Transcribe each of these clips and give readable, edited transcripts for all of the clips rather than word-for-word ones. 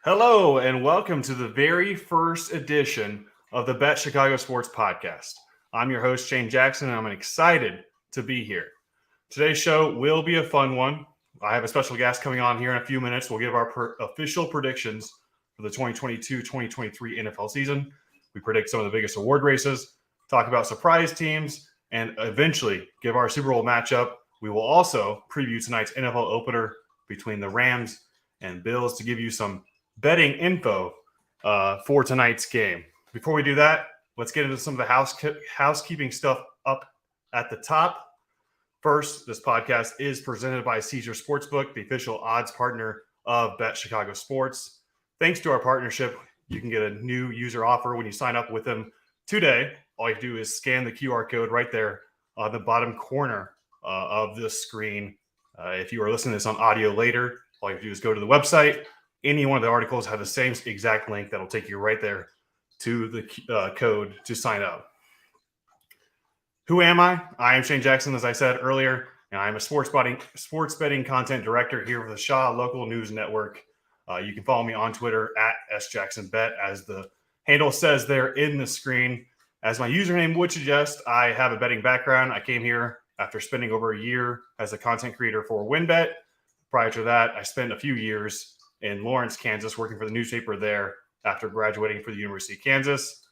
Hello, and welcome to the very first edition of the Bet Chicago Sports Podcast. I'm your host, Shane Jackson, and I'm excited to be here. Today's show will be a fun one. I have a special guest coming on here in a few minutes. We'll give our official predictions for the 2022-2023 NFL season. We predict some of the biggest award races, talk about surprise teams, and eventually give our Super Bowl matchup. We will also preview tonight's NFL opener between the Rams and Bills to give you some betting info for tonight's game. Before we do that, let's get into some of the housekeeping stuff up at the top. First, this podcast is presented by Caesar Sportsbook, the official odds partner of Bet Chicago Sports. Thanks to our partnership, you can get a new user offer when you sign up with them today. All you have to do is scan the QR code right there on the bottom corner of the screen. If you are listening to this on audio later, all you have to do is go to the website. Any one of the articles have the same exact link that'll take you right there to the code to sign up. Who am I? I am Shane Jackson, as I said earlier, and I'm a sports betting content director here for the Shaw Local News Network. You can follow me on Twitter at SJacksonBet, as the handle says there in the screen. As my username would suggest, I have a betting background. I came here after spending over a year as a content creator for WinBet. Prior to that, I spent a few years in Lawrence, Kansas, working for the newspaper there after graduating from the University of Kansas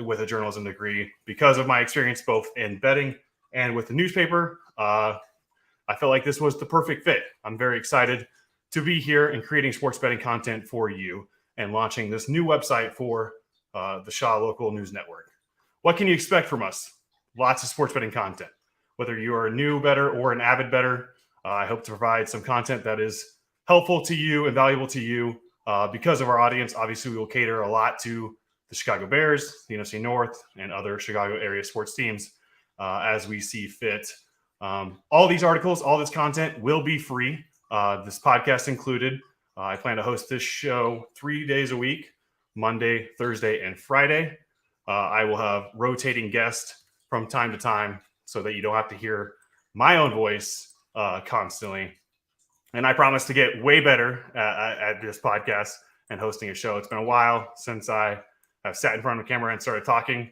with a journalism degree. Because of my experience both in betting and with the newspaper, I felt like this was the perfect fit. I'm very excited to be here and creating sports betting content for you and launching this new website for the Shaw Local News Network. What can you expect from us? Lots of sports betting content. Whether you are a new bettor or an avid bettor, I hope to provide some content that is helpful to you and valuable to you. Because of our audience, obviously we will cater a lot to the Chicago Bears, the NFC North, and other Chicago area sports teams as we see fit. All these articles, all this content will be free, this podcast included. I plan to host this show 3 days a week, Monday, Thursday, and Friday. I will have rotating guests from time to time so that you don't have to hear my own voice constantly. And I promise to get way better at this podcast and hosting a show. It's been a while since I have sat in front of a camera and started talking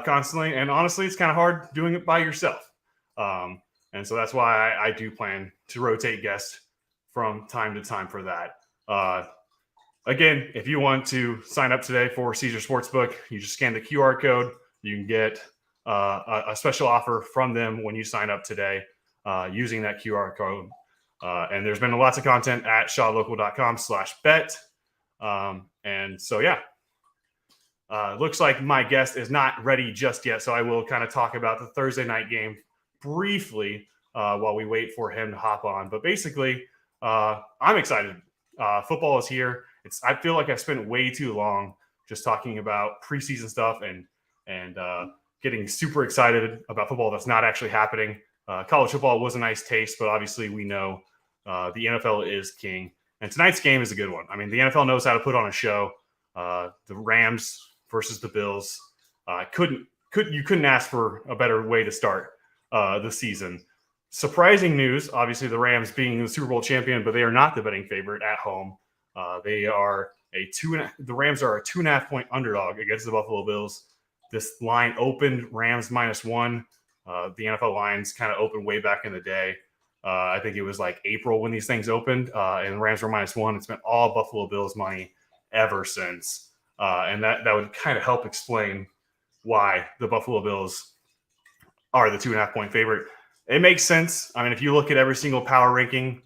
constantly. And honestly, it's kind of hard doing it by yourself. And so that's why I do plan to rotate guests from time to time for that. Again, if you want to sign up today for Caesar Sportsbook, you just scan the QR code. You can get a special offer from them when you sign up today using that QR code. And there's been lots of content at shawlocal.com/bet. And so, yeah, looks like my guest is not ready just yet. So I will kind of talk about the Thursday night game briefly while we wait for him to hop on. But basically, I'm excited. Football is here. I feel like I spent way too long just talking about preseason stuff and getting super excited about football that's not actually happening. College football was a nice taste, but obviously we know the NFL is king. And tonight's game is a good one. I mean, the NFL knows how to put on a show. The Rams versus the Bills. You couldn't ask for a better way to start the season. Surprising news, obviously the Rams being the Super Bowl champion, but they are not the betting favorite at home. The Rams are a 2.5-point underdog against the Buffalo Bills. This line opened Rams -1. The NFL lines kind of opened way back in the day. I think it was like April when these things opened, and Rams were -1. It's been all Buffalo Bills money ever since. And that would kind of help explain why the Buffalo Bills are the 2.5-point favorite. It makes sense. I mean, if you look at every single power ranking,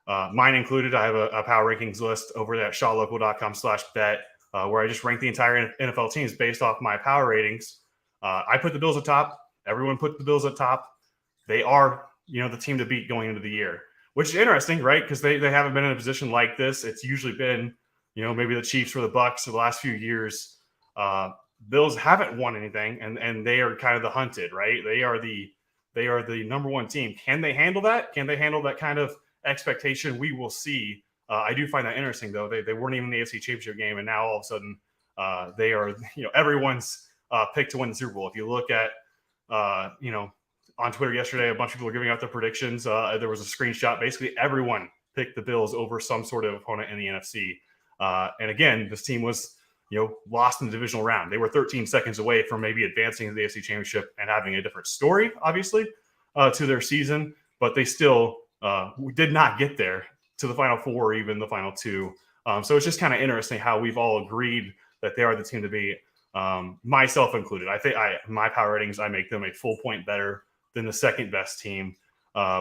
mine included, I have a power rankings list over at shawlocal.com/bet where I just rank the entire NFL teams based off my power ratings. I put the Bills at top. Everyone put the Bills at top. They are, the team to beat going into the year, which is interesting, right? Because they haven't been in a position like this. It's usually been, maybe the Chiefs or the Bucks for the last few years. Bills haven't won anything, and they are kind of the hunted, right? They are the number one team. Can they handle that? Can they handle that kind of expectation? We will see. I do find that interesting, though. They weren't even in the AFC Championship game, and now all of a sudden they are, everyone's pick to win the Super Bowl. If you look at, on Twitter yesterday, a bunch of people were giving out their predictions. There was a screenshot. Basically, everyone picked the Bills over some sort of opponent in the NFC. And again, this team was, lost in the divisional round. They were 13 seconds away from maybe advancing to the AFC Championship and having a different story, obviously, to their season. But they still did not get there to the Final Four or even the Final Two. So it's just kind of interesting how we've all agreed that they are the team to beat, myself included. I think my power ratings, I make them a full point better than the second best team,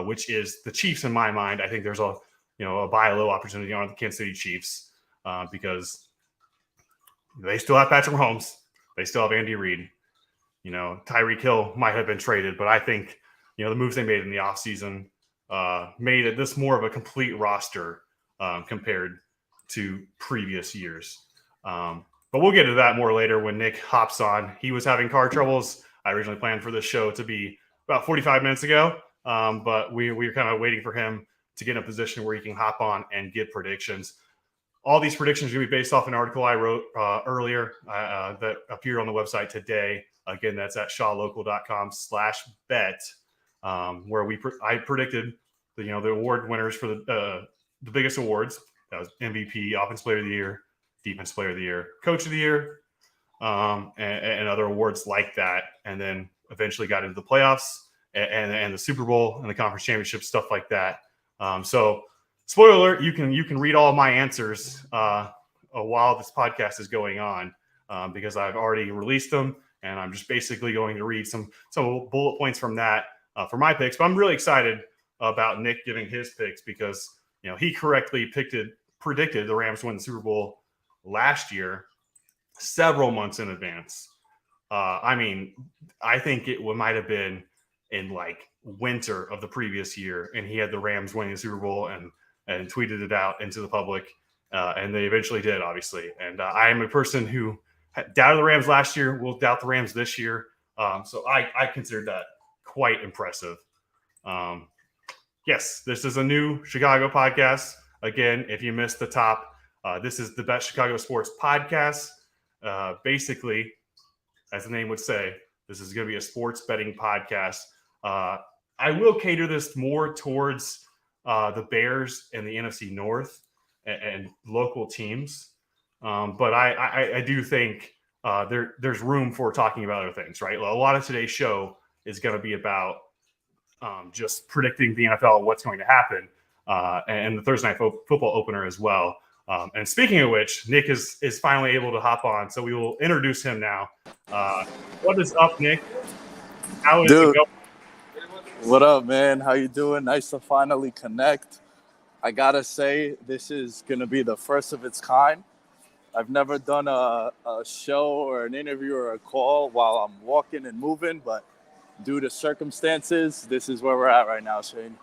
which is the Chiefs in my mind. I think there's a buy low opportunity on the Kansas City Chiefs because they still have Patrick Mahomes. They still have Andy Reid. Tyreek Hill might have been traded, but I think, the moves they made in the offseason made it this more of a complete roster compared to previous years. But we'll get to that more later when Nick hops on. He was having car troubles. I originally planned for this show to be about 45 minutes ago, but we were kind of waiting for him to get in a position where he can hop on and give predictions. All these predictions are going to be based off an article I wrote earlier that appeared on the website today. Again, that's at shawlocal.com/bet, where I predicted the award winners for the biggest awards. That was MVP, Offensive Player of the Year, Defense Player of the Year, Coach of the Year, and other awards like that. And then eventually got into the playoffs and the Super Bowl and the conference championship, stuff like that. So spoiler alert, you can read all my answers while this podcast is going on because I've already released them. And I'm just basically going to read some bullet points from that for my picks. But I'm really excited about Nick giving his picks because he correctly predicted the Rams win the Super Bowl last year, several months in advance. I think it might have been in like winter of the previous year, and he had the Rams winning the Super Bowl and tweeted it out into the public, and they eventually did, obviously. And I am a person who doubted the Rams last year, will doubt the Rams this year. So I consider that quite impressive. Yes, this is a new Chicago podcast. Again, if you missed the top, this is the Bet Chicago Sports Podcast. Basically, as the name would say, this is going to be a sports betting podcast. I will cater this more towards the Bears and the NFC North and local teams. But I do think there's room for talking about other things, right? A lot of today's show is going to be about just predicting the NFL, what's going to happen, and the Thursday Night Football opener as well. And speaking of which, Nick is finally able to hop on, so we will introduce him now. What is up, Nick? How is it going? What up, man? How you doing? Nice to finally connect. I gotta say, this is gonna be the first of its kind. I've never done a show or an interview or a call while I'm walking and moving, but due to circumstances, this is where we're at right now, Shane.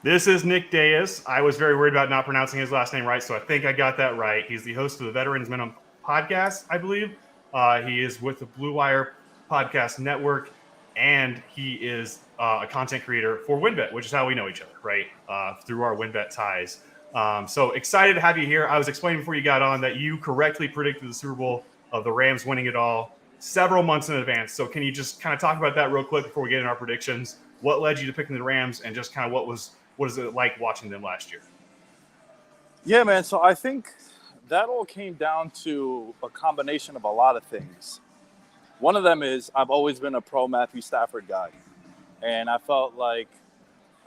This is Nick Diaz. I was very worried about not pronouncing his last name right, so I think I got that right. He's the host of the Veterans Minimum podcast, I believe. He is with the Blue Wire Podcast Network, and he is a content creator for WinBet, which is how we know each other, right? Through our WinBet ties. So excited to have you here. I was explaining before you got on that you correctly predicted the Super Bowl of the Rams winning it all several months in advance. So can you just kind of talk about that real quick before we get in our predictions? What led you to picking the Rams, and just kind of what is it like watching them last year? Yeah, man. So I think that all came down to a combination of a lot of things. One of them is I've always been a pro Matthew Stafford guy. And I felt like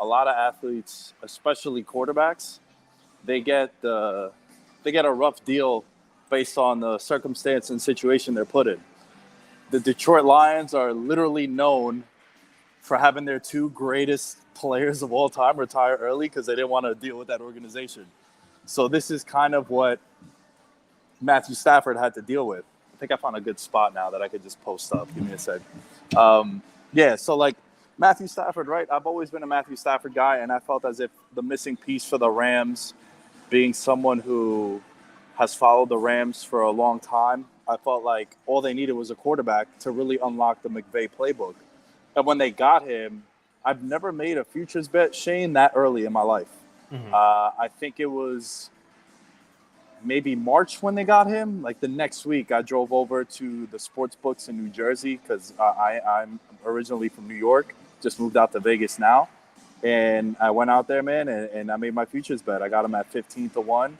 a lot of athletes, especially quarterbacks, they get a rough deal based on the circumstance and situation they're put in. The Detroit Lions are literally known for having their two greatest players of all time retire early because they didn't want to deal with that organization. So this is kind of what Matthew Stafford had to deal with. I think I found a good spot now that I could just post up. Give me a sec. So like Matthew Stafford, right? I've always been a Matthew Stafford guy, and I felt as if the missing piece for the Rams, being someone who has followed the Rams for a long time, I felt like all they needed was a quarterback to really unlock the McVay playbook. And when they got him, I've never made a futures bet, Shane, that early in my life. Mm-hmm. I think it was maybe March when they got him. Like the next week, I drove over to the sports books in New Jersey because I'm originally from New York, just moved out to Vegas now. And I went out there, man, and I made my futures bet. I got him at 15-1.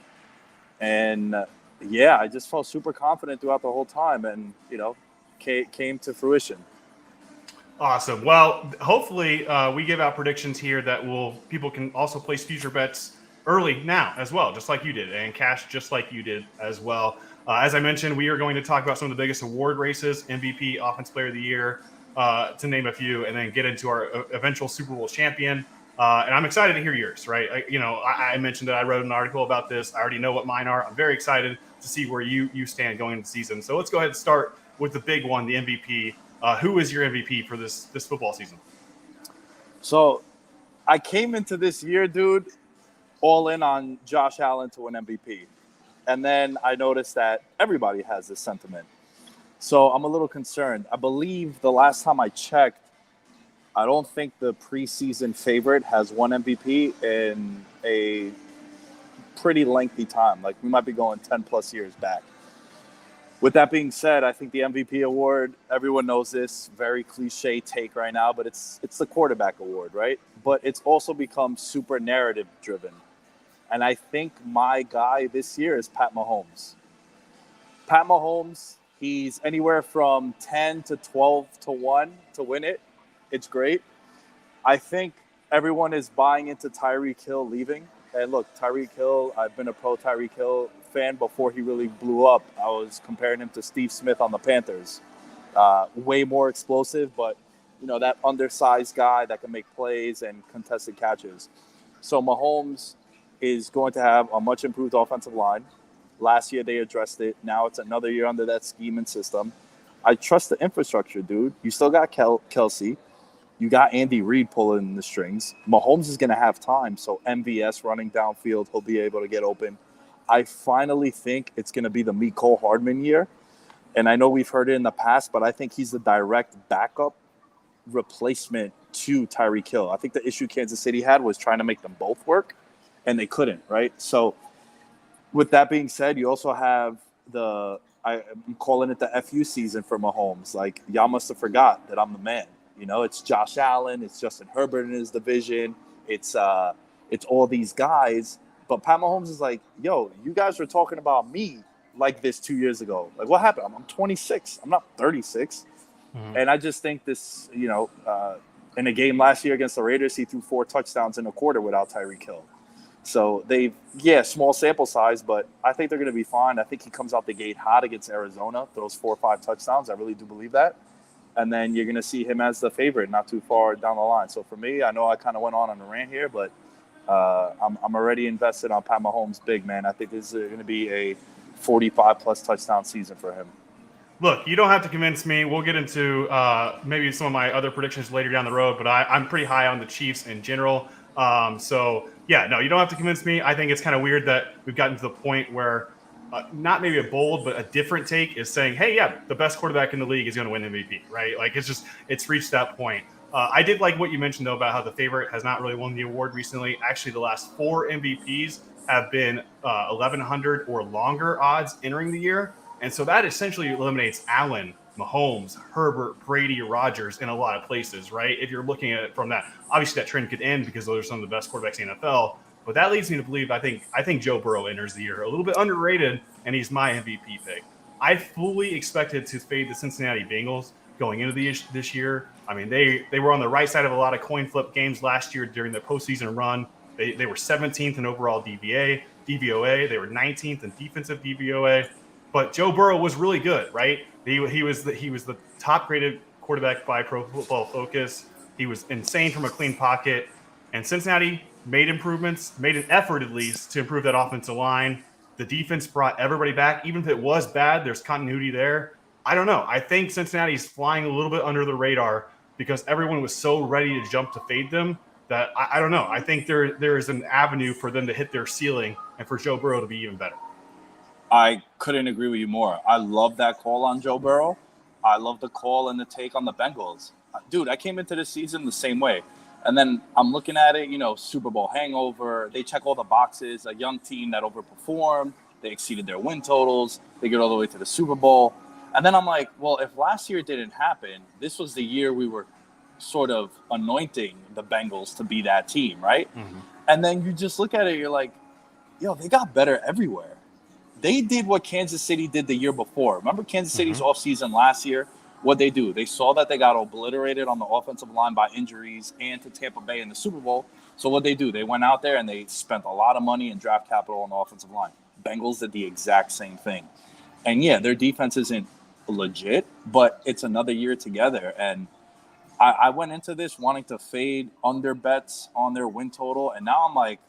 And Yeah, I just felt super confident throughout the whole time, and came to fruition. Awesome. Well, hopefully we give out predictions here that people can also place future bets early now as well, just like you did, and cash just like you did as well. As I mentioned, we are going to talk about some of the biggest award races, MVP, Offensive Player of the Year, to name a few, and then get into our eventual Super Bowl champion. And I'm excited to hear yours, right? I mentioned that I wrote an article about this. I already know what mine are. I'm very excited to see where you stand going into the season. So let's go ahead and start with the big one, the MVP. Who is your MVP for this football season? So I came into this year, dude, all in on Josh Allen to win MVP. And then I noticed that everybody has this sentiment. So I'm a little concerned. I believe the last time I checked, I don't think the preseason favorite has won MVP in a pretty lengthy time. Like, we might be going 10 plus years back. With that being said, I think the MVP award, everyone knows this, very cliche take right now, but it's the quarterback award, right? But it's also become super narrative driven. And I think my guy this year is Pat Mahomes. Pat Mahomes, he's anywhere from 10 to 12 to 1 to win it. It's great. I think everyone is buying into Tyreek Hill leaving. And look, Tyreek Hill, I've been a pro Tyreek Hill fan before he really blew up. I was comparing him to Steve Smith on the Panthers. Way more explosive, but that undersized guy that can make plays and contested catches. So Mahomes is going to have a much improved offensive line. Last year they addressed it. Now it's another year under that scheme and system. I trust the infrastructure, dude. You still got Kelsey. You got Andy Reid pulling the strings. Mahomes is going to have time, so MVS running downfield, he'll be able to get open. I finally think it's going to be the Mecole Hardman year. And I know we've heard it in the past, but I think he's the direct backup replacement to Tyreek Hill. I think the issue Kansas City had was trying to make them both work, and they couldn't, right? So with that being said, you also have I'm calling it the FU season for Mahomes. Like, y'all must have forgot that I'm the man. It's Josh Allen, it's Justin Herbert in his division, it's all these guys. But Pat Mahomes is like, yo, you guys were talking about me like this 2 years ago. Like, what happened? I'm 26. I'm not 36. Mm-hmm. And I just think this, in a game last year against the Raiders, he threw 4 touchdowns in a quarter without Tyreek Hill. So small sample size, but I think they're going to be fine. I think he comes out the gate hot against Arizona, throws 4 or 5 touchdowns. I really do believe that. And then you're going to see him as the favorite not too far down the line. So for me, I know I kind of went on a rant here, but I'm already invested on Pat Mahomes big, man. I think this is going to be a 45-plus touchdown season for him. Look, you don't have to convince me. We'll get into maybe some of my other predictions later down the road, but I'm pretty high on the Chiefs in general. So, yeah, no, you don't have to convince me. I think it's kind of weird that we've gotten to the point where not maybe a bold, but a different take is saying, hey, yeah, the best quarterback in the league is going to win MVP, right? Like, it's reached that point. I did like what you mentioned, though, about how the favorite has not really won the award recently. Actually, the last 4 MVPs have been 1,100 or longer odds entering the year. And so that essentially eliminates Allen, Mahomes, Herbert, Brady, Rodgers in a lot of places, right? If you're looking at it from that, obviously that trend could end because those are some of the best quarterbacks in the NFL. But that leads me to believe I think Joe Burrow enters the year a little bit underrated, and he's my MVP pick. I fully expected to fade the Cincinnati Bengals going into this year. I mean, they were on the right side of a lot of coin flip games last year during the postseason run. They were 17th in overall DVOA. They were 19th in defensive DVOA. But Joe Burrow was really good, right? He was the top graded quarterback by Pro Football Focus. He was insane from a clean pocket. And Cincinnati made improvements, made an effort at least to improve that offensive line. The defense brought everybody back. Even if it was bad, there's continuity there. I don't know. I think Cincinnati's flying a little bit under the radar because everyone was so ready to jump to fade them that I don't know. I think there is an avenue for them to hit their ceiling and for Joe Burrow to be even better. I couldn't agree with you more. I love that call on Joe Burrow. I love the call and the take on the Bengals. Dude, I came into this season the same way. And then I'm looking at it, Super Bowl hangover. They check all the boxes. A young team that overperformed. They exceeded their win totals. They get all the way to the Super Bowl. And then I'm like, well, if last year didn't happen, this was the year we were sort of anointing the Bengals to be that team, right? Mm-hmm. And then you just look at it, you're like, yo, they got better everywhere. They did what Kansas City did the year before. Remember Kansas City's Mm-hmm. offseason last year? What they do? They saw that they got obliterated on the offensive line by injuries and to Tampa Bay in the Super Bowl. So what they do? They went out there and they spent a lot of money and draft capital on the offensive line. Bengals did the exact same thing. And yeah, their defense isn't legit, but it's another year together. And I went into this wanting to fade under bets on their win total, and now I'm like,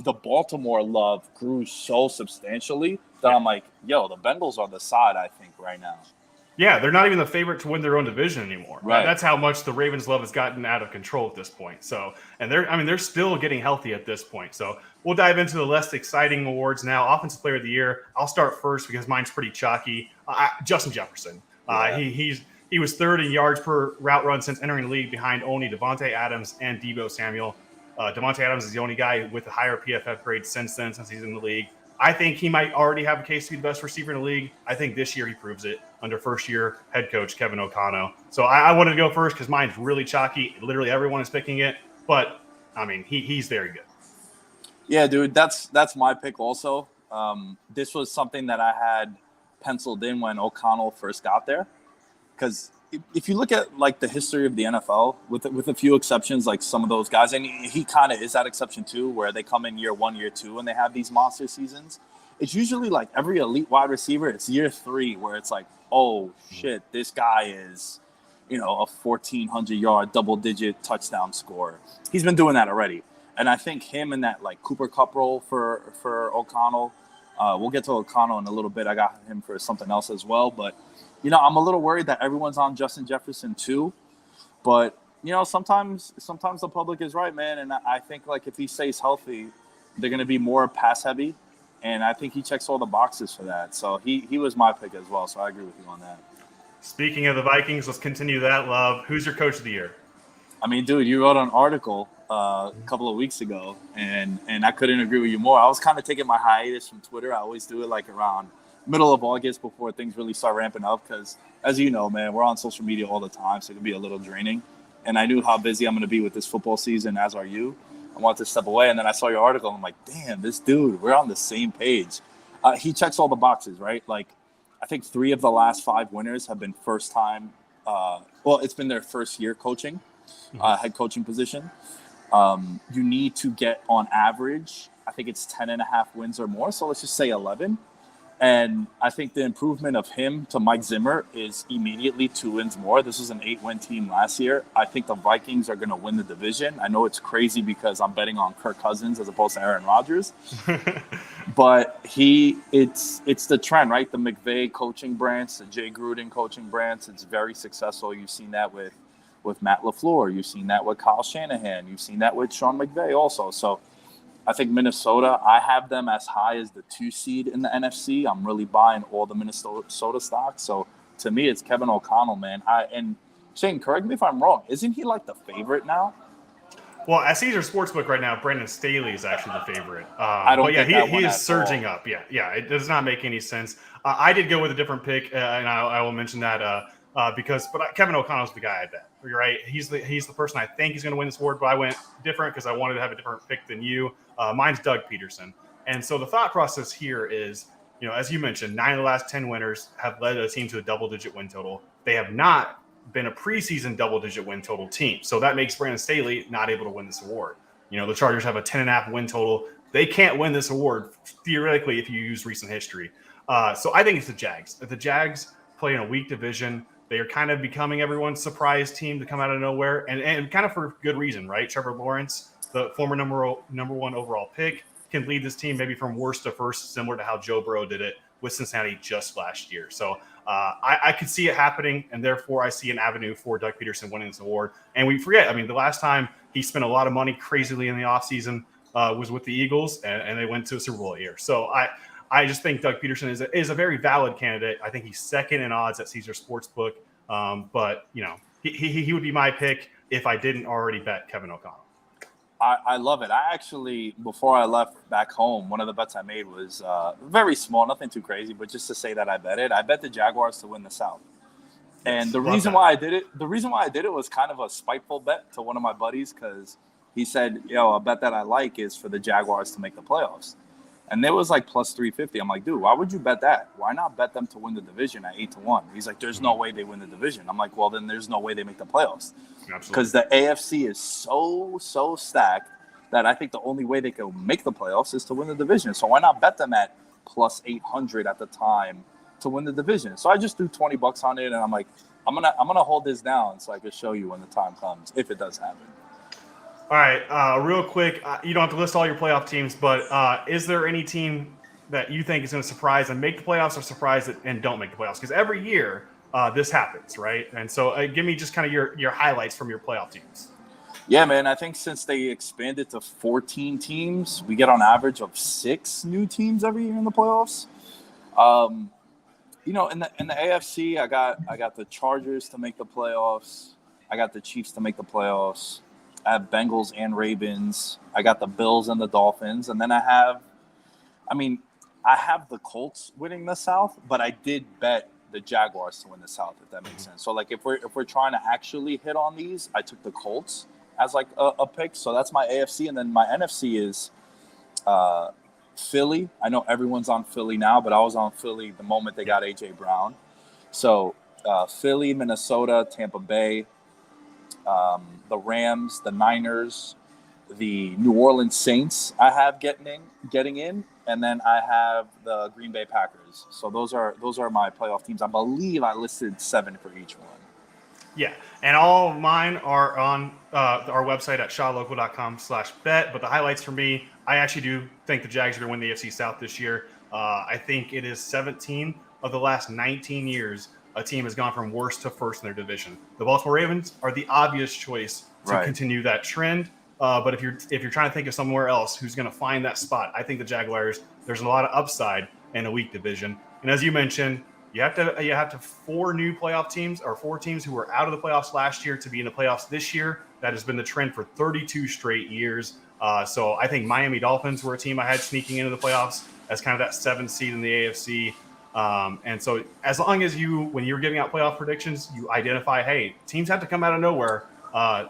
the Baltimore love grew so substantially that I'm like, yo, the Bengals are the side, I think, right now. Yeah, they're not even the favorite to win their own division anymore. Right. That's how much the Ravens' love has gotten out of control at this point. So, and they're still getting healthy at this point. So we'll dive into the less exciting awards now. Offensive Player of the Year. I'll start first because mine's pretty chalky. Justin Jefferson. Yeah. He was third in yards per route run since entering the league behind only Devontae Adams and Deebo Samuel. Devontae Adams is the only guy with a higher PFF grade since he's in the league. I think he might already have a case to be the best receiver in the league. I think this year he proves it under first-year head coach Kevin O'Connell. So I wanted to go first because mine's really chalky. Literally everyone is picking it. But, I mean, he's very good. Yeah, dude, that's my pick also. This was something that I had penciled in when O'Connell first got there. Because if you look at, like, the history of the NFL, with a few exceptions, like some of those guys, and he kind of is that exception too, where they come in year 1, year 2, and they have these monster seasons. It's usually like every elite wide receiver, it's year 3 where it's like, oh, shit, this guy is, a 1,400-yard double-digit touchdown scorer. He's been doing that already. And I think him in that, like, Cooper Kupp role for O'Connell, we'll get to O'Connell in a little bit. I got him for something else as well, but I'm a little worried that everyone's on Justin Jefferson too, but sometimes the public is right, man. And I think like if he stays healthy, they're going to be more pass heavy, and I think he checks all the boxes for that. So he was my pick as well. So I agree with you on that. Speaking of the Vikings, let's continue that love. Who's your coach of the year? I mean, dude, you wrote an article a couple of weeks ago, and I couldn't agree with you more. I was kind of taking my hiatus from Twitter. I always do it like around middle of August before things really start ramping up because, as you know, man, we're on social media all the time, so it can be a little draining. And I knew how busy I'm going to be with this football season, as are you. I wanted to step away, and then I saw your article, and I'm like, damn, this dude, we're on the same page. He checks all the boxes, right? Like, I think 3 of the last 5 winners have been first time. It's been their first year coaching, head coaching position. You need to get on average, I think it's 10.5 wins or more. So let's just say 11. And I think the improvement of him to Mike Zimmer is immediately 2 wins more. This was an 8-win team last year. I think the Vikings are going to win the division. I know it's crazy because I'm betting on Kirk Cousins as opposed to Aaron Rodgers. But it's the trend, right? The McVay coaching branch, the Jay Gruden coaching branch, it's very successful. You've seen that with Matt LaFleur. You've seen that with Kyle Shanahan. You've seen that with Sean McVay also. So I think Minnesota, I have them as high as the 2 seed in the NFC. I'm really buying all the Minnesota stocks. So to me, it's Kevin O'Connell, man. And Shane, correct me if I'm wrong. Isn't he like the favorite now? Well, at Caesar Sportsbook right now, Brandon Staley is actually the favorite. I don't. But yeah, he is surging up. Yeah, it does not make any sense. I did go with a different pick, and I will mention that because Kevin O'Connell's the guy I bet. You're right. He's the person I think he's going to win this award, but I went different because I wanted to have a different pick than you. Mine's Doug Peterson. And so the thought process here is, as you mentioned, 9 of the last 10 winners have led a team to a double-digit win total. They have not been a preseason double-digit win total team. So that makes Brandon Staley not able to win this award. The Chargers have a 10.5 win total. They can't win this award, theoretically, if you use recent history. So I think it's the Jags. If the Jags play in a weak division, they are kind of becoming everyone's surprise team to come out of nowhere, and kind of for good reason, right? Trevor Lawrence, the former number 1 overall pick, can lead this team maybe from worst to first, similar to how Joe Burrow did it with Cincinnati just last year. So I could see it happening, and therefore I see an avenue for Doug Peterson winning this award. And we forget, the last time he spent a lot of money crazily in the offseason was with the Eagles, and they went to a Super Bowl year. So I just think Doug Peterson is a very valid candidate. I think he's second in odds at Caesar Sportsbook. But he would be my pick if I didn't already bet Kevin O'Connell. I love it. I actually, before I left back home, one of the bets I made was very small, nothing too crazy, but just to say that I bet it. I bet the Jaguars to win the South. And the reason why I did it was kind of a spiteful bet to one of my buddies because he said, a bet that I like is for the Jaguars to make the playoffs. And there was like plus 350. I'm like, dude, why would you bet that? Why not bet them to win the division at 8-1? He's like, there's no way they win the division. I'm like, well, then there's no way they make the playoffs. Because the AFC is so stacked that I think the only way they can make the playoffs is to win the division. So why not bet them at plus 800 at the time to win the division? So I just threw $20 on it, and I'm like, I'm gonna hold this down so I can show you when the time comes, if it does happen. All right, real quick, you don't have to list all your playoff teams, but is there any team that you think is going to surprise and make the playoffs, or surprise it and don't make the playoffs? Because every year this happens, right? And so give me just kind of your highlights from your playoff teams. Yeah, man, I think since they expanded to 14 teams, we get on average of 6 new teams every year in the playoffs. In the AFC, I got the Chargers to make the playoffs. I got the Chiefs to make the playoffs. I have Bengals and Ravens. I got the Bills and the Dolphins. And then I have the Colts winning the South, but I did bet the Jaguars to win the South, if that makes sense. So, like, if we're trying to actually hit on these, I took the Colts as, like, a pick. So that's my AFC. And then my NFC is Philly. I know everyone's on Philly now, but I was on Philly the moment they got A.J. Brown. So Philly, Minnesota, Tampa Bay, the Rams, the Niners, the New Orleans Saints I have getting in, and then I have the Green Bay Packers. So those are my playoff teams. I believe I listed 7 for each one. Yeah, and all of mine are on our website at shawlocal.com/bet. But the highlights for me, I actually do think the Jags are going to win the AFC South this year. I think it is 17 of the last 19 years a team has gone from worst to first in their division. The Baltimore Ravens are the obvious choice to continue that trend. But if you're trying to think of somewhere else who's going to find that spot, I think the Jaguars. There's a lot of upside in a weak division. And as you mentioned, you have to 4 new playoff teams, or 4 teams who were out of the playoffs last year to be in the playoffs this year. That has been the trend for 32 straight years. So I think Miami Dolphins were a team I had sneaking into the playoffs as kind of that 7th seed in the AFC. And so as long as when you're giving out playoff predictions, you identify, hey, teams have to come out of nowhere,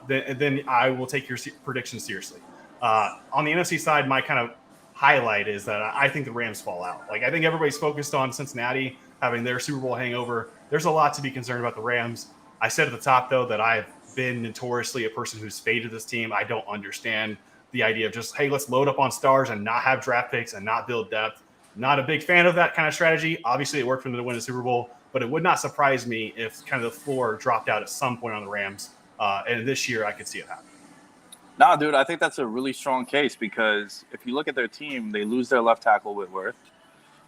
then I will take your predictions seriously. On the NFC side, my kind of highlight is that I think the Rams fall out. Like, I think everybody's focused on Cincinnati having their Super Bowl hangover. There's a lot to be concerned about the Rams. I said at the top, though, that I've been notoriously a person who's faded this team. I don't understand the idea of just, hey, let's load up on stars and not have draft picks and not build depth. Not a big fan of that kind of strategy. Obviously, it worked for them to win the Super Bowl, but it would not surprise me if kind of the floor dropped out at some point on the Rams. And this year, I could see it happen. Nah, dude, I think that's a really strong case, because if you look at their team, they lose their left tackle, Whitworth.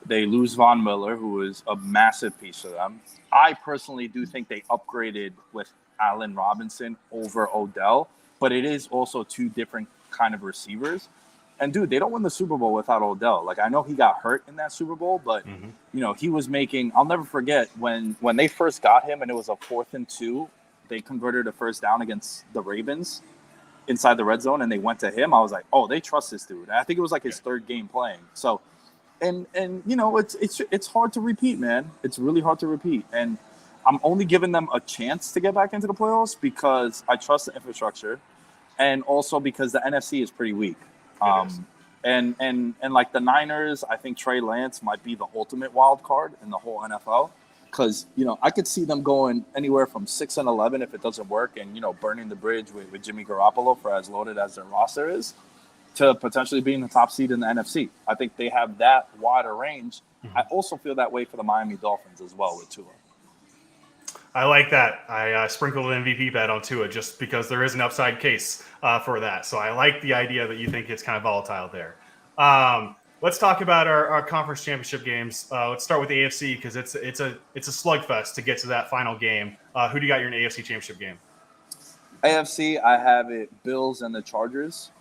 They lose Von Miller, who is a massive piece for them. I personally do think they upgraded with Allen Robinson over Odell, but it is also 2 different kind of receivers. And, dude, they don't win the Super Bowl without Odell. Like, I know he got hurt in that Super Bowl, but, he was making – I'll never forget when they first got him and it was a 4th and 2, they converted a first down against the Ravens inside the red zone, and they went to him. I was like, oh, they trust this dude. And I think it was like his 3rd game playing. So, and it's hard to repeat, man. It's really hard to repeat. And I'm only giving them a chance to get back into the playoffs because I trust the infrastructure, and also because the NFC is pretty weak. And like the Niners, I think Trey Lance might be the ultimate wild card in the whole NFL, because I could see them going anywhere from 6-11 if it doesn't work, and burning the bridge with Jimmy Garoppolo for as loaded as their roster is, to potentially being the top seed in the NFC. I think they have that wider range. I also feel that way for the Miami Dolphins as well with Tua. I like that. I sprinkled an MVP bet on Tua just because there is an upside case for that. So I like the idea that you think it's kind of volatile there. Let's talk about our conference championship games. Let's start with the AFC, because it's a slugfest to get to that final game. Who do you got your AFC championship game? AFC, I have it Bills and the Chargers.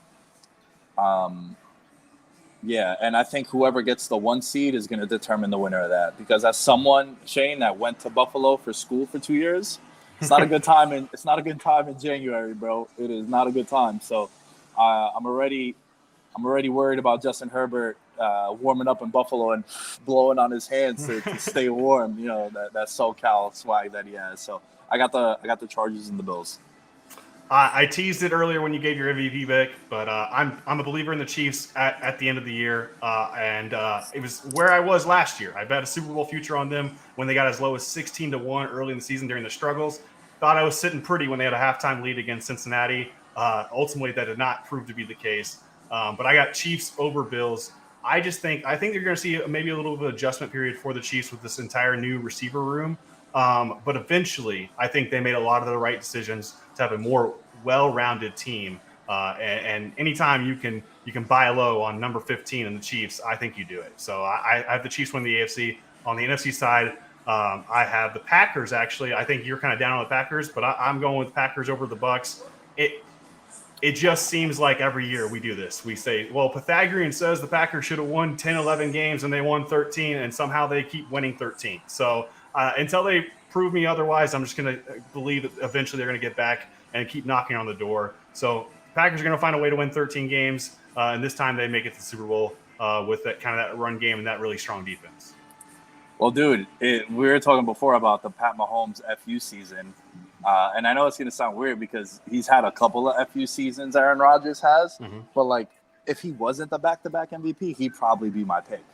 Yeah, and I think whoever gets the 1 seed is going to determine the winner of that. Because as someone, Shane, that went to Buffalo for school for 2 years, it's not a good time. It's not a good time in January, bro. It is not a good time. So I'm already worried about Justin Herbert warming up in Buffalo and blowing on his hands to stay warm. That SoCal swag that he has. So I got the Chargers and the Bills. I teased it earlier when you gave your MVP pick, but I'm a believer in the Chiefs at the end of the year, and it was where I was last year. I bet a Super Bowl future on them when they got as low as 16-1 early in the season during the struggles. Thought I was sitting pretty when they had a halftime lead against Cincinnati. Ultimately, that did not prove to be the case. But I got Chiefs over Bills. I think you're going to see maybe a little bit of adjustment period for the Chiefs with this entire new receiver room. But eventually, I think they made a lot of the right decisions to have a more well-rounded team. And anytime you can buy low on number 15 in the Chiefs, I think you do it. So I have the Chiefs win the AFC. On the NFC side, I have the Packers. Actually, I think you're kind of down on the Packers, but I'm going with Packers over the Bucks. It just seems like every year we do this. We say, well, Pythagorean says the Packers should have won 10, 11 games and they won 13, and somehow they keep winning 13. So until they prove me otherwise, I'm just going to believe that eventually they're going to get back and keep knocking on the door. So Packers are going to find a way to win 13 games, and this time they make it to the Super Bowl with that kind of that run game and that really strong defense. Well, dude, we were talking before about the Pat Mahomes FU season. And I know it's going to sound weird because he's had a couple of FU seasons Aaron Rodgers has. Mm-hmm. But, like, if he wasn't the back-to-back MVP, he'd probably be my pick.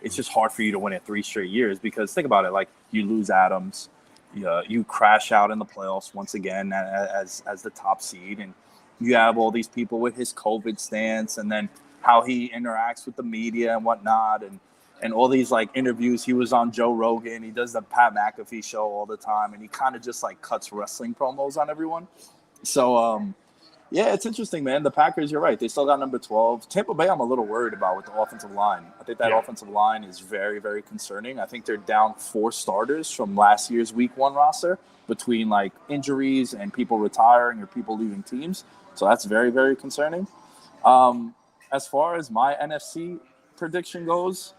It's just hard for you to win it 3 straight years because think about it. Like, you lose Adams. You crash out in the playoffs once again as the top seed. And you have all these people with his COVID stance and then how he interacts with the media and whatnot. And all these, like, interviews. He was on Joe Rogan. He does the Pat McAfee show all the time. And he kind of just, like, cuts wrestling promos on everyone. So, yeah, it's interesting, man. The Packers, you're right. They still got number 12. Tampa Bay, I'm a little worried about with the offensive line. I think that offensive line is very, very concerning. I think they're down 4 starters from last year's Week 1 roster between, like, injuries and people retiring or people leaving teams. So that's very, very concerning. As far as my NFC prediction goes,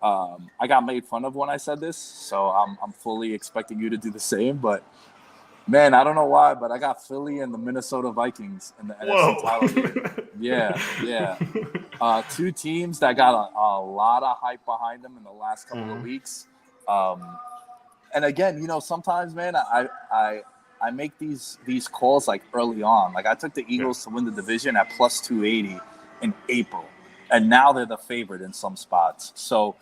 I got made fun of when I said this, so I'm fully expecting you to do the same. But, man, I don't know why, but I got Philly and the Minnesota Vikings in the NFC title game. Yeah. 2 teams that got a lot of hype behind them in the last couple of weeks. And, again, sometimes, man, I make these calls, like, early on. Like, I took the Eagles to win the division at plus 280 in April, and now they're the favorite in some spots. So,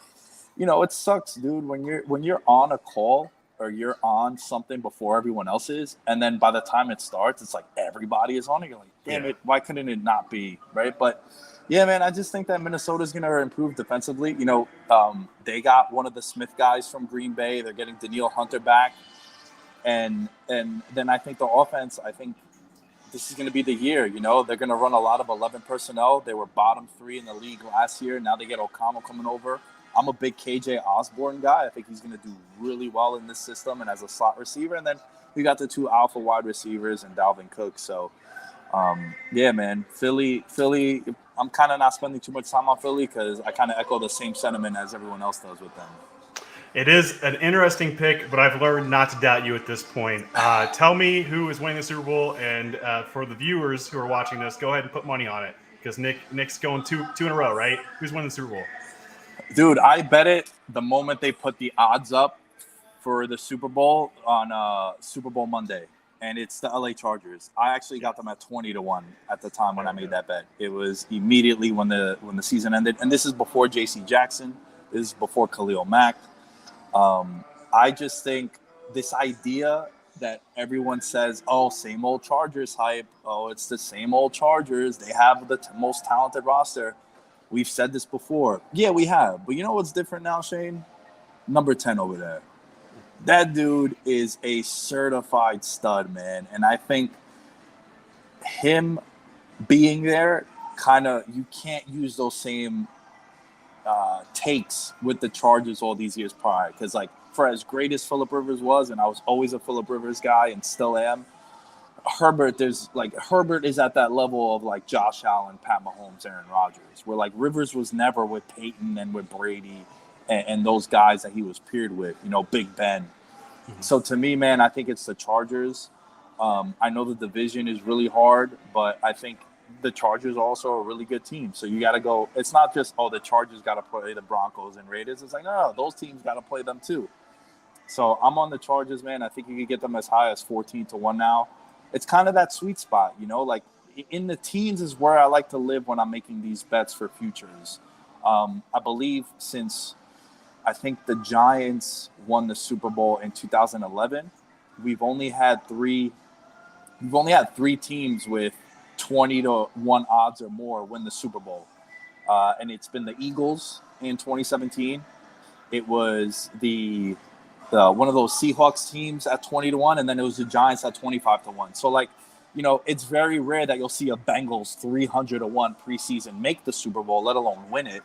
it sucks, dude, when you're on a call or you're on something before everyone else is, and then by the time it starts, it's like everybody is on it. You're like, damn it, why couldn't it not be, right? But, yeah, man, I just think that Minnesota's going to improve defensively. They got one of the Smith guys from Green Bay. They're getting Danielle Hunter back. And then I think the offense, this is going to be the year, They're going to run a lot of 11 personnel. They were bottom 3 in the league last year. Now they get O'Connell coming over. I'm a big KJ Osborne guy. I think he's going to do really well in this system and as a slot receiver. And then we got the 2 alpha wide receivers and Dalvin Cook. So, yeah, man, Philly, I'm kind of not spending too much time on Philly because I kind of echo the same sentiment as everyone else does with them. It is an interesting pick, but I've learned not to doubt you at this point. Tell me who is winning the Super Bowl, and for the viewers who are watching this, go ahead and put money on it because Nick's going two in a row, right? Who's winning the Super Bowl? Dude, I bet it the moment they put the odds up for the Super Bowl on Super Bowl Monday, and it's the LA Chargers. I actually got them at 20-1 at the time when I made that bet. It was immediately when the season ended, and this is before J.C. Jackson. This is before Khalil Mack. I just think this idea that everyone says, oh, same old Chargers hype. Oh, it's the same old Chargers. They have the most talented roster. We've said this before. Yeah, we have. But you know what's different now, Shane? Number 10 over there. That dude is a certified stud, man. And I think him being there, you can't use those same takes with the Chargers all these years prior. Because, like, for as great as Phillip Rivers was, and I was always a Phillip Rivers guy and still am, Herbert is at that level of, like, Josh Allen, Pat Mahomes, Aaron Rodgers, where, like, Rivers was never with Peyton and with Brady and those guys that he was paired with, Big Ben. Mm-hmm. So to me, man, I think it's the Chargers. I know the division is really hard, but I think the Chargers are also a really good team. So you got to go. It's not just, the Chargers got to play the Broncos and Raiders. It's like, no, those teams got to play them too. So I'm on the Chargers, man. I think you could get them as high as 14-1 now. it's kind of that sweet spot, you know, like in the teens is where I like to live when I'm making these bets for futures. I believe since I think the Giants won the Super Bowl in 2011, we've only had three teams with 20-1 odds or more win the Super Bowl. And it's been the Eagles in 2017. It was the one of those Seahawks teams at 20-1, and then it was the Giants at 25-1. So, like, you know, it's very rare that you'll see a Bengals 300-1 preseason make the Super Bowl, let alone win it.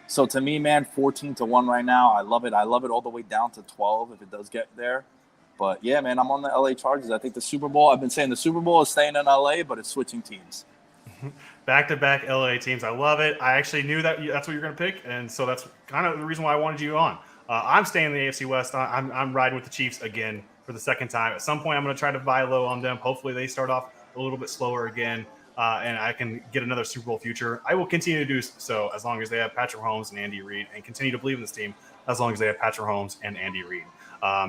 So to me, man, 14-1 right now. I love it. I love it all the way down to 12 if it does get there. But yeah, man, I'm on the LA Chargers. I think the Super Bowl, I've been saying the Super Bowl is staying in LA, but it's switching teams. Back-to-back LA teams. I love it. I actually knew that that's what you're going to pick, and so that's kind of the reason why I wanted you on. I'm staying in the AFC West. I'm riding with the Chiefs again for the second time. At some point, I'm going to try to buy low on them. Hopefully, they start off a little bit slower again, and I can get another Super Bowl future. I will continue to do so as long as they have Patrick Mahomes and Andy Reid, and continue to believe in this team as long as they have Patrick Mahomes and Andy Reid.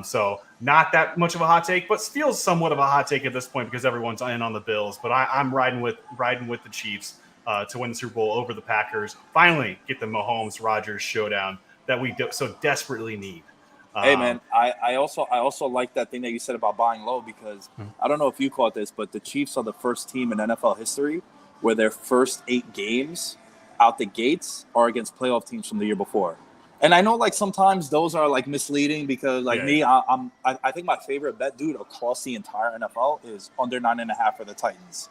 So not that much of a hot take, but feels somewhat of a hot take at this point because everyone's in on the Bills. But I'm riding with the Chiefs to win the Super Bowl over the Packers. Finally, get the Mahomes-Rodgers showdown that we so desperately need. Hey, man, I also like that thing that you said about buying low because I don't know if you caught this, but the Chiefs are the first team in NFL history where their first 8 games out the gates are against playoff teams from the year before. And I know, like, sometimes those are, like, misleading because, like, I think my favorite bet, dude, across the entire NFL is under 9.5 for the Titans.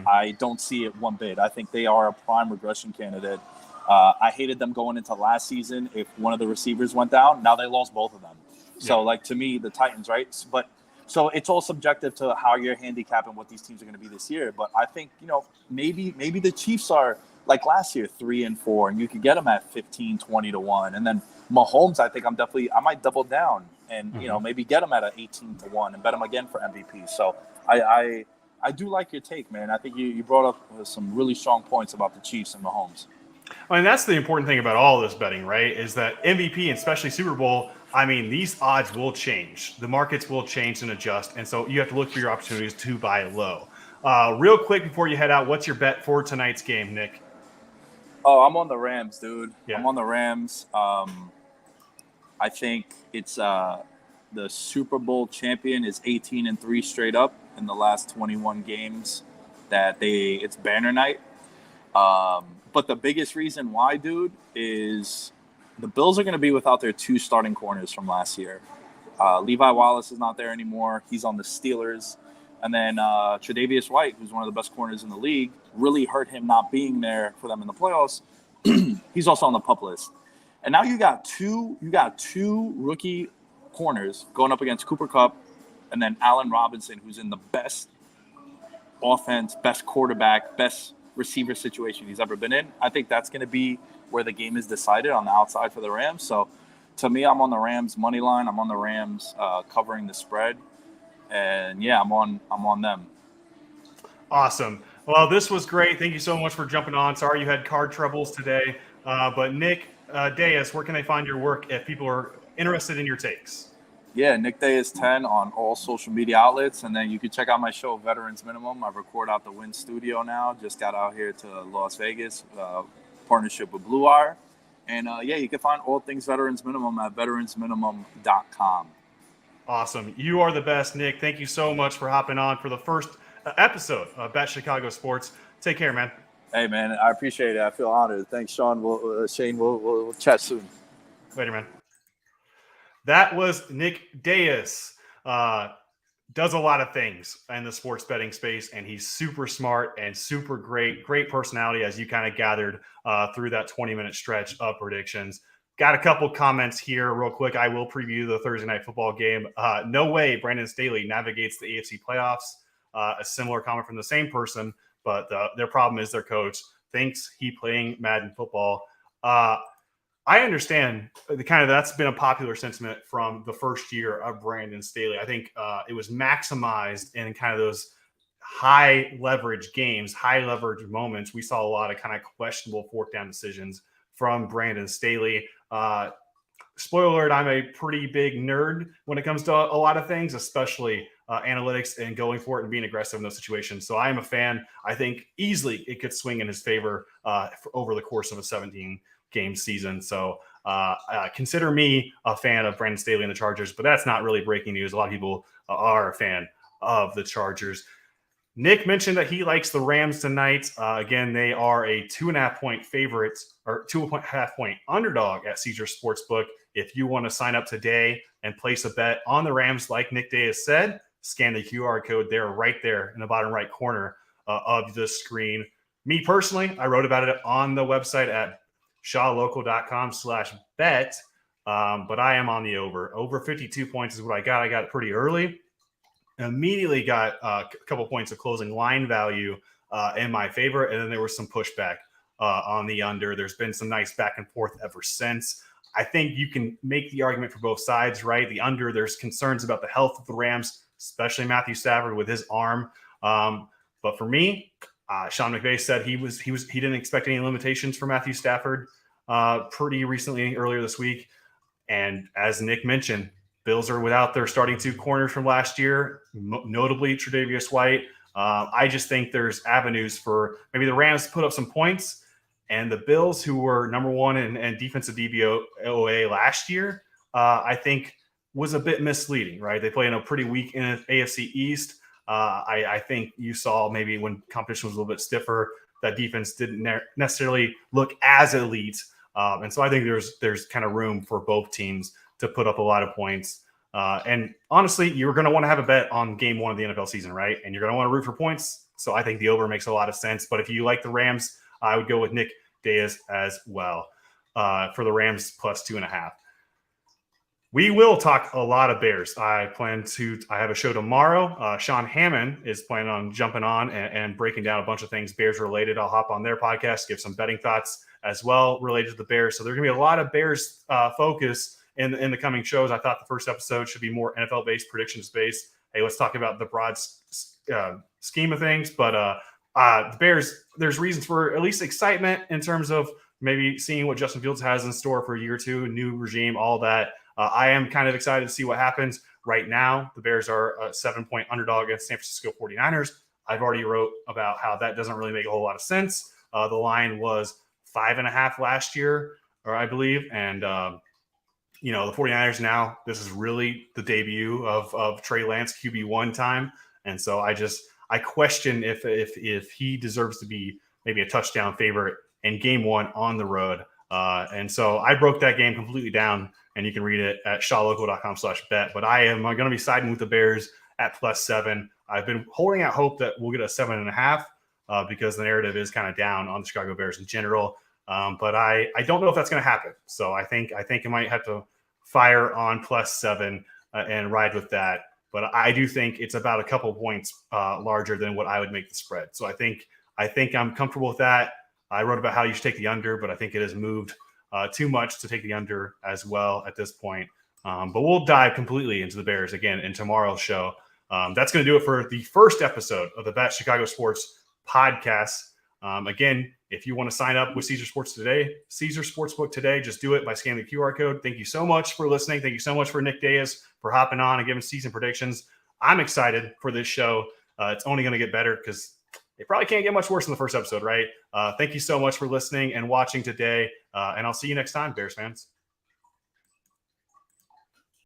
I don't see it one bit. I think they are a prime regression candidate. I hated them going into last season. If one of the receivers went down, now they lost both of them. So, like, to me, the Titans, right? But so it's all subjective to how you're handicapping what these teams are going to be this year. But I think, you know, maybe the Chiefs are like last year, 3-4, and you could get them at 15-20-1. And then Mahomes, I think I might double down and, you know, maybe get them at an 18-1 and bet them again for MVP. So I do like your take, man. I think you brought up some really strong points about the Chiefs and Mahomes. I mean, that's the important thing about all this betting, right? Is that MVP and especially Super Bowl, I mean, these odds will change. The markets will change and adjust. And so you have to look for your opportunities to buy low. Real quick before you head out, what's your bet for tonight's game, Nick? Oh, I'm on the Rams, dude. Yeah. I'm on the Rams. I think it's the Super Bowl champion is 18-3 straight up in the last 21 games that it's banner night. But the biggest reason why, dude, is the Bills are going to be without their 2 starting corners from last year. Levi Wallace is not there anymore. He's on the Steelers. And then Tre'Davious White, who's one of the best corners in the league, really hurt him not being there for them in the playoffs. He's also on the PUP list. And now you got two rookie corners going up against Cooper Kupp and then Allen Robinson, who's in the best offense, best quarterback, best receiver situation he's ever been in. I think that's going to be where the game is decided on the outside for the Rams. So to me, I'm on the Rams money line. I'm on the Rams covering the spread. And yeah, I'm on them. Awesome. Well, this was great. Thank you so much for jumping on. Sorry you had card troubles today. But Nick Deas, where can they find your work if people are interested in your takes? Yeah, Nick Deas 10 on all social media outlets. And then you can check out my show, Veterans Minimum. I record out the Wynn Studio now. Just got out here to Las Vegas, partnership with Blue Wire. And yeah, you can find all things Veterans Minimum at veteransminimum.com. Awesome. You are the best, Nick. Thank you so much for hopping on for the first episode of Bet Chicago Sports. Take care, man. Hey, man, I appreciate it. I feel honored. Thanks, Sean. Shane, we'll chat soon. Later, man. That was Nick Deas. Does a lot of things in the sports betting space, and he's super smart and super great personality, as you kind of gathered through that 20-minute stretch of predictions. Got a couple comments here real quick. I will preview the Thursday night football game. No way Brandon Staley navigates the AFC playoffs. A similar comment from the same person, but their problem is their coach thinks he playing Madden football. I understand that's been a popular sentiment from the first year of Brandon Staley. I think it was maximized in kind of those high leverage games, high leverage moments. We saw a lot of kind of questionable fourth down decisions from Brandon Staley. spoiler alert, I'm a pretty big nerd when it comes to a lot of things, especially analytics and going for it and being aggressive in those situations. So I am a fan. I think easily it could swing in his favor over the course of a 17-game season. So consider me a fan of Brandon Staley and the Chargers, but that's not really breaking news. A lot of people are a fan of the Chargers. Nick mentioned that he likes the Rams tonight. Again, they are a 2.5-point favorite or 2.5-point underdog at Caesars Sportsbook. If you want to sign up today and place a bet on the Rams, like Nick Day has said, scan the QR code there, right there in the bottom right corner of the screen. Me personally, I wrote about it on the website at shawlocal.com/bet, but I am on the over. Over 52 points is what I got. I got it pretty early. Immediately got a couple points of closing line value in my favor, and then there was some pushback on the under. There's been some nice back and forth ever since. I think you can make the argument for both sides, right? The under, there's concerns about the health of the Rams, especially Matthew Stafford with his arm. But for me, Sean McVay said he didn't expect any limitations for Matthew Stafford pretty recently, earlier this week. And as Nick mentioned, Bills are without their starting two corners from last year, notably Tre'Davious White. I just think there's avenues for maybe the Rams to put up some points, and the Bills, who were number one in defensive DVOA last year, I think was a bit misleading, right? They play in a pretty weak AFC East. I think you saw maybe when competition was a little bit stiffer, that defense didn't necessarily look as elite. And so I think there's kind of room for both teams to put up a lot of points. And honestly, you're going to want to have a bet on game one of the NFL season, right? And you're going to want to root for points. So I think the over makes a lot of sense. But if you like the Rams, I would go with Nick Diaz as well for the Rams plus 2.5. We will talk a lot of Bears. I have a show tomorrow. Sean Hammond is planning on jumping on and breaking down a bunch of things Bears related. I'll hop on their podcast, give some betting thoughts as well related to the Bears. So there's going to be a lot of Bears focus in the coming shows. I thought the first episode should be more NFL-based, predictions-based. Hey, let's talk about the broad scheme of things. But the Bears, there's reasons for at least excitement in terms of maybe seeing what Justin Fields has in store for a year or two, new regime, all that. I am kind of excited to see what happens. Right now, the Bears are a 7-point underdog against San Francisco 49ers. I've already wrote about how that doesn't really make a whole lot of sense. The line was 5.5 last year, or I believe, and the 49ers now, this is really the debut of Trey Lance QB1 time. And so I question if he deserves to be maybe a touchdown favorite in game one on the road. And so I broke that game completely down, and you can read it at shawlocal.com/bet. But I am going to be siding with the Bears at +7. I've been holding out hope that we'll get a 7.5 because the narrative is kind of down on the Chicago Bears in general. But I don't know if that's going to happen. So I think I might have to fire on +7 and ride with that. But I do think it's about a couple points larger than what I would make the spread. So I think I'm comfortable with that. I wrote about how you should take the under, but I think it has moved too much to take the under as well at this point. But we'll dive completely into the Bears again in tomorrow's show. That's going to do it for the first episode of the Bet Chicago Sports podcast. Again, if you want to sign up with Caesar Sportsbook today, just do it by scanning the QR code. Thank you so much for listening. Thank you so much for Nick Diaz for hopping on and giving season predictions. I'm excited for this show. It's only going to get better because it probably can't get much worse than the first episode, right? Thank you so much for listening and watching today. And I'll see you next time, Bears fans.